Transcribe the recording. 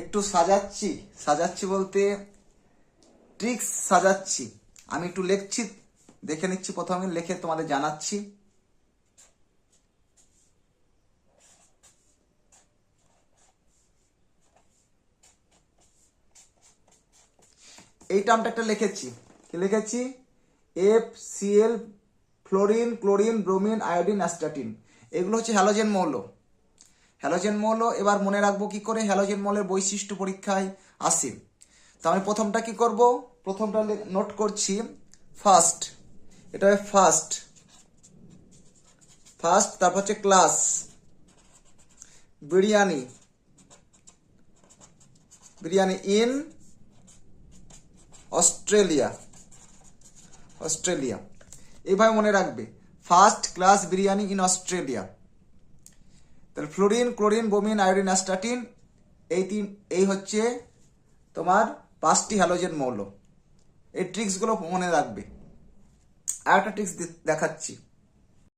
একটু সাজাচ্ছি, সাজাচ্ছি বলতে ট্রিক্স সাজাচ্ছি। আমি একটু লিখছি, দেখে নিচ্ছি, প্রথমে লিখে তোমাদের জানাচ্ছি। এই টার্মটা একটা লিখেছি, কি লিখেছি? FCl, fluorine, chlorine, bromine, iodine, astatine, এগুলো হচ্ছে হ্যালোজেন মৌল। হ্যালোজেন মৌল এবার মনে রাখবো কি করে? হ্যালোজেন মৌলের বৈশিষ্ট্য পরীক্ষায় আসে। তো আমি প্রথমটা কি করব? প্রথমটা নোট করছি, ফার্স্ট। এটা ফার্স্ট, ফার্স্ট। তারপর হচ্ছে class, biryani, biryani in Australia, Australia. এইভাবে মনে রাখবে, first class biryani in Australia. তাহলে fluorine, chlorine, bromine, iodine, astatine, এই হচ্ছে তোমার 5টি হ্যালোজেন মৌল। এই ট্রিক্সগুলো মনে রাখবে। আর একটা ট্রিক্স দেখাচ্ছি।